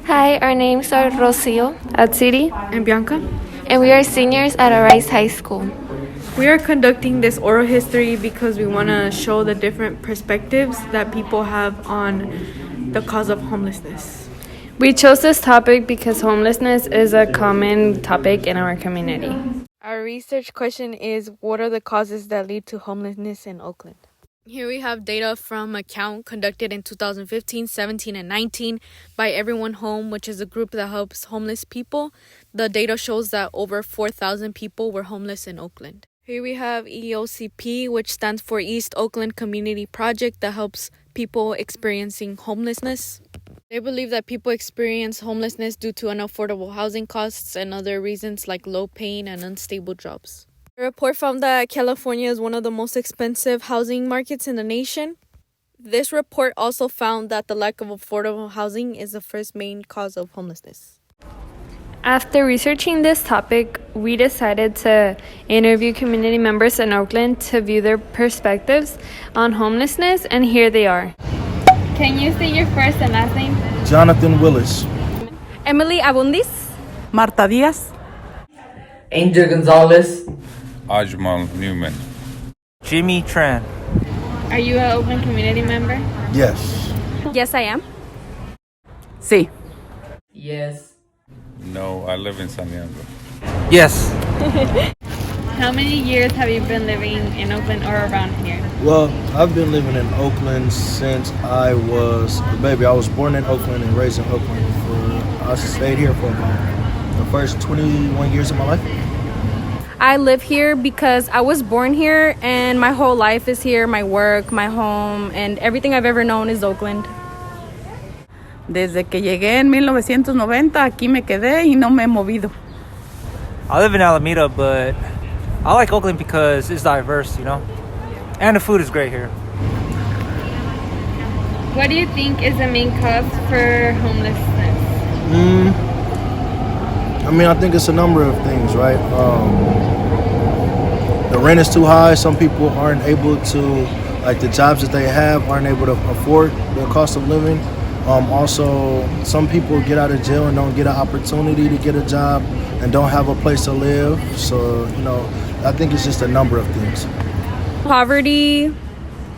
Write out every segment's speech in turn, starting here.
Hi, our names are Rocio, Ahtziri, and Bianca. and we are seniors at Arise High School. We are conducting this oral history because we want to show the different perspectives that people have on the cause of homelessness. We chose this topic because homelessness is a common topic in our community. Our research question is, what are the causes that lead to homelessness in Oakland? Here we have data from a count conducted in 2015, 17, and 19 by Everyone Home, which is a group that helps homeless people. The data shows that over 4,000 people were homeless in Oakland. Here we have EOCP, which stands for East Oakland Community Project, that helps people experiencing homelessness. They believe that people experience homelessness due to unaffordable housing costs and other reasons like low paying and unstable jobs. The report found that California is one of the most expensive housing markets in the nation. This report also found that the lack of affordable housing is the first main cause of homelessness. After researching this topic, we decided to interview community members in Oakland to view their perspectives on homelessness, and here they are. Can you state your first and last name? Jonathan Willis. Emily Abundis. Marta Díaz. Angel Gonzalez. Ajmal Newman. Jimmy Tran. Are you an Oakland community member? Yes. Yes, I am. Sí. Yes. No, I live in San Diego. Yes. How many years have you been living in Oakland or around here? Well, I've been living in Oakland since I was a baby. I was born in Oakland and raised in Oakland. I stayed here for about the first 21 years of my life. I live here because I was born here and my whole life is here. My work, my home, and everything I've ever known is Oakland. Desde que llegué en 1990, aquí me quedé y no me he movido. I live in Alameda, but I like Oakland because it's diverse, and the food is great here. What do you think is the main cause for homelessness? I think it's a number of things, right? The rent is too high. Some people aren't able to, like the jobs that they have, aren't able to afford the cost of living. Also, some people get out of jail and don't get an opportunity to get a job and don't have a place to live. So, I think it's just a number of things. Poverty,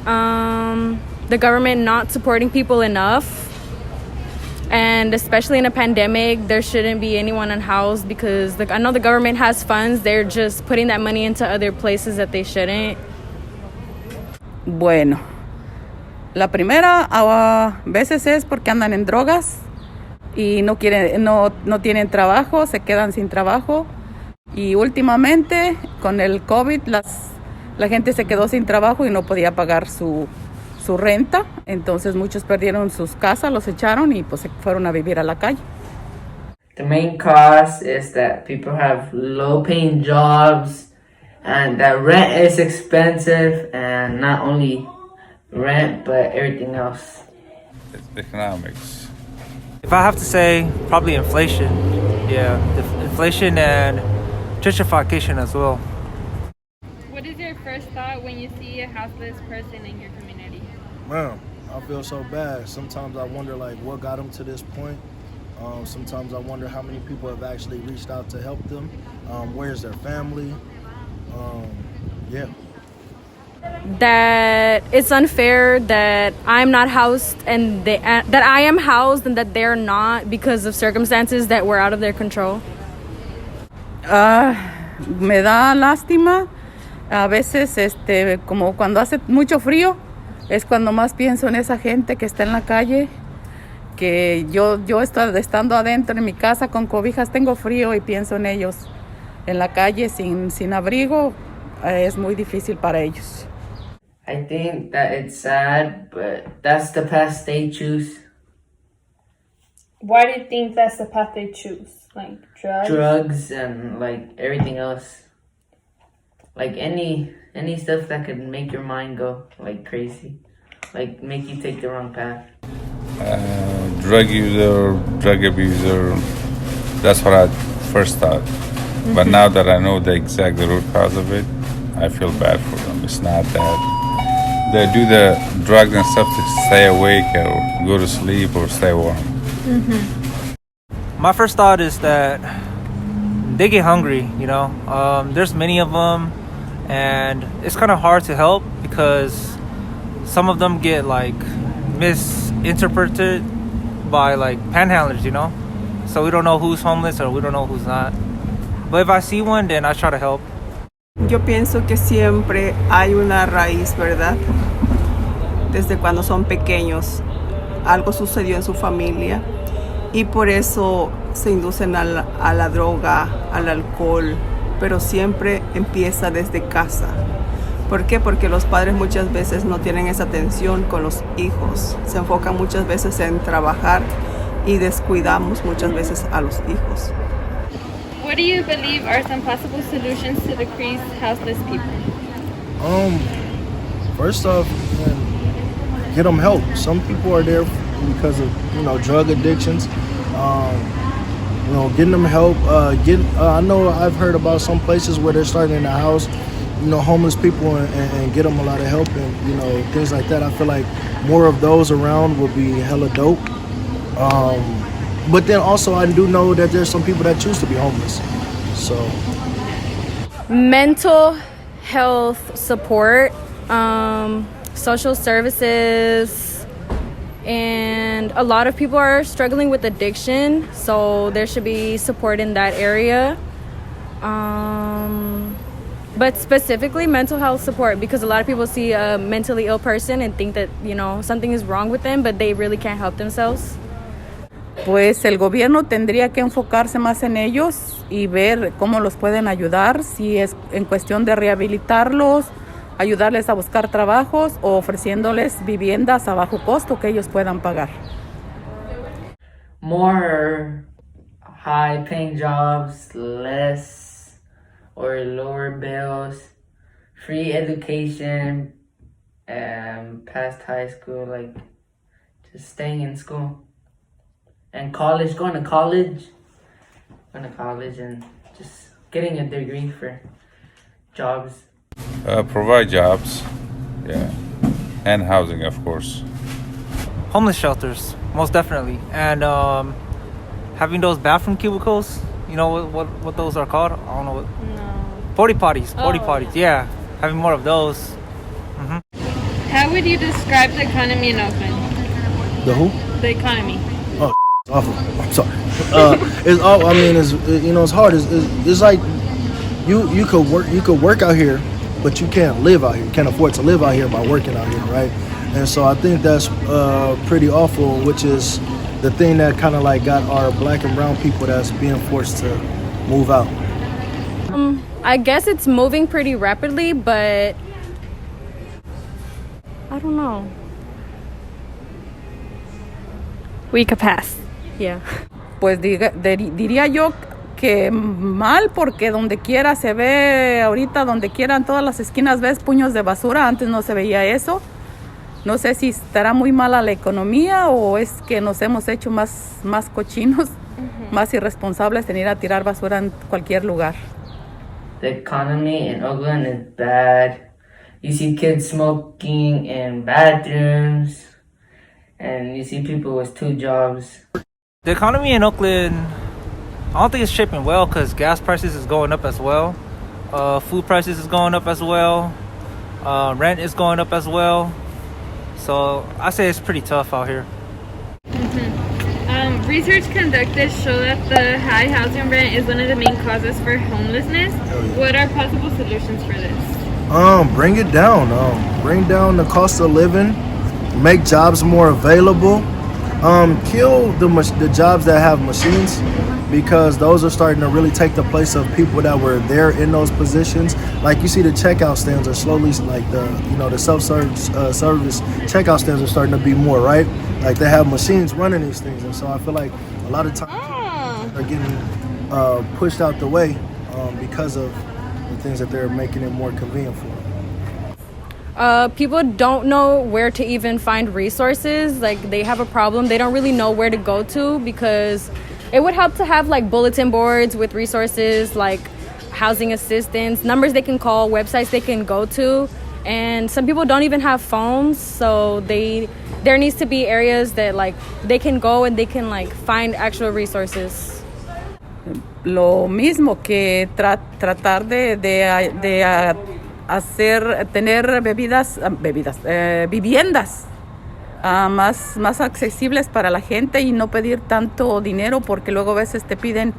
the government not supporting people enough, and especially in a pandemic, there shouldn't be anyone unhoused because I know the government has funds. They're just putting that money into other places that they shouldn't. Bueno, la primera a veces es porque andan en drogas y no tienen trabajo, se quedan sin trabajo. Y últimamente con el COVID la gente se quedó sin trabajo y no podía pagar su renta, entonces muchos perdieron sus casas, los echaron y pues se fueron a vivir a la calle. The main cause is that people have low paying jobs and that rent is expensive, and not only rent but everything else. It's economics. If I have to say, probably inflation. Yeah, inflation and gentrification as well. What is your first thought when you see a houseless person in your community? Man, I feel so bad. Sometimes I wonder, what got them to this point. Sometimes I wonder how many people have actually reached out to help them. Where's their family? Yeah. That it's unfair that I'm not housed and that I am housed and that they're not because of circumstances that were out of their control. Me da lástima. A veces, como cuando hace mucho frío, es cuando más pienso en esa gente que está en la calle, que yo estando adentro en mi casa con cobijas tengo frío y pienso en ellos. En la calle sin abrigo es muy difícil para ellos. I think that it's sad, but that's the path they choose. Why do you think that's the path they choose? Like drugs? Drugs and everything else. Any stuff that could make your mind go crazy, make you take the wrong path. Drug user, drug abuser. That's what I first thought. But now that I know the exact root cause of it, I feel bad for them. It's not that they do the drugs and stuff to stay awake or go to sleep or stay warm. my first thought is that they get hungry, you know. There's many of them, and it's kind of hard to help because some of them get like misinterpreted by like panhandlers, you know. So we don't know who's homeless or we don't know who's not. But if I see one, then I try to help. Yo pienso que siempre hay una raíz, ¿verdad? Desde cuando son pequeños, algo sucedió en su familia y por eso se inducen a la droga, al alcohol, pero siempre empieza desde casa. ¿Por qué? Porque los padres muchas veces no tienen esa atención con los hijos, se enfocan muchas veces en trabajar y descuidamos muchas veces a los hijos. What do you believe are some possible solutions to decrease houseless people? First off, man, get them help. Some people are there because of, you know, drug addictions. You know, getting them help. I know I've heard about some places where they're starting to house, you know, homeless people and get them a lot of help and, you know, things like that. I feel like more of those around would be hella dope. But then also I do know that there's some people that choose to be homeless. So Mental health support, social services, and a lot of people are struggling with addiction, so there should be support in that area. But specifically mental health support, because a lot of people see a mentally ill person and think that, you know, something is wrong with them, but they really can't help themselves. Pues el gobierno tendría que enfocarse más en ellos y ver cómo los pueden ayudar, si es en cuestión de rehabilitarlos, ayudarles a buscar trabajos o ofreciéndoles viviendas a bajo costo que ellos puedan pagar. More high paying jobs, less or lower bills, free education, past high school, like just staying in school. And college, going to college and just getting a degree for jobs. Provide jobs, yeah, and housing, of course. Homeless shelters, most definitely. And having those bathroom cubicles, you know what those are called? I don't know what. No. Porta potties, yeah. Having more of those. How would you describe the economy in Oakland? the who? The economy. Awful. I'm sorry. It's all. I mean, it's, you know, it's hard. It's like you could work out here, but you can't live out here. You can't afford to live out here by working out here, right? And so I think that's pretty awful, which is the thing that kind of like got our black and brown people that's being forced to move out. I guess it's moving pretty rapidly, but I don't know. We could pass. Yeah. Pues diría yo que mal, porque donde quiera se ve, ahorita donde quiera en todas las esquinas ves puños de basura, antes no se veía eso. No sé si estará muy mala la economía o es que nos hemos hecho más cochinos, más irresponsables en ir a tirar basura en cualquier lugar. The economy in Oakland is bad. You see kids smoking in bathrooms, and you see people with 2 jobs. The economy in Oakland, I don't think it's shaping well because gas prices is going up as well. Food prices is going up as well. Rent is going up as well. So I say it's pretty tough out here. Research conducted show that the high housing rent is one of the main causes for homelessness. What are possible solutions for this? Bring it down. Bring down the cost of living. Make jobs more available. Kill the jobs that have machines, because those are starting to really take the place of people that were there in those positions. Like you see, the checkout stands are slowly, like the self-service checkout stands are starting to be more, right? Like they have machines running these things, and so I feel like a lot of times they're getting pushed out the way because of the things that they're making it more convenient for. People don't know where to even find resources. Like they have a problem, they don't really know where to go to, because it would help to have like bulletin boards with resources like housing assistance, numbers they can call, websites they can go to. And some people don't even have phones, so they there needs to be areas that like they can go and they can like find actual resources. Lo mismo que tratar de tener viviendas más accesibles para la gente y no pedir tanto dinero, porque luego a veces te piden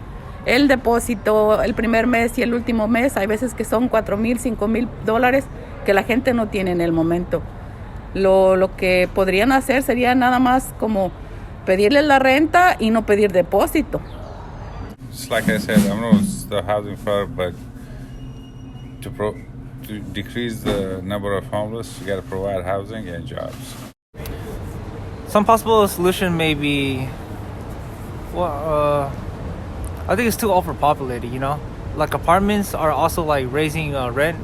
el depósito el primer mes y el último mes. Hay veces que son $4,000, $5,000 que la gente no tiene en el momento. Lo que podrían hacer sería nada más como pedirles la renta y no pedir depósito. Just like I said, I'm not the housing for, but to decrease the number of homeless, you got to provide housing and jobs. Some possible solution may be, well, I think it's too overpopulated, you know? Like apartments are also like raising rent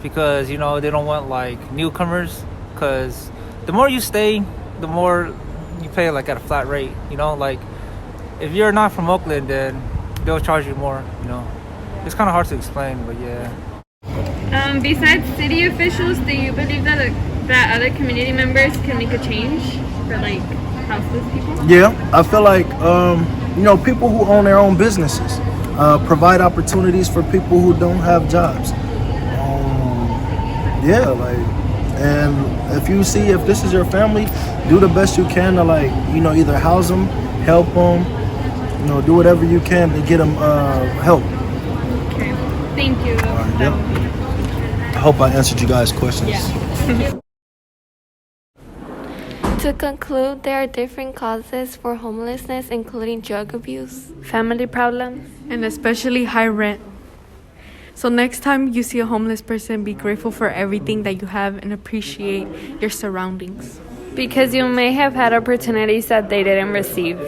because, you know, they don't want like newcomers, because the more you stay, the more you pay like at a flat rate, you know? Like if you're not from Oakland, then they'll charge you more, you know? It's kind of hard to explain, but yeah. Besides city officials, do you believe that other community members can make a change for like houseless people? Yeah, I feel like people who own their own businesses provide opportunities for people who don't have jobs. And if this is your family, do the best you can to either house them, help them, do whatever you can to get them help. Okay, thank you. I hope I answered you guys' questions. Yeah. To conclude, there are different causes for homelessness, including drug abuse, Family problems, and especially high rent. So next time you see a homeless person, be grateful for everything that you have and appreciate your surroundings. because you may have had opportunities that they didn't receive.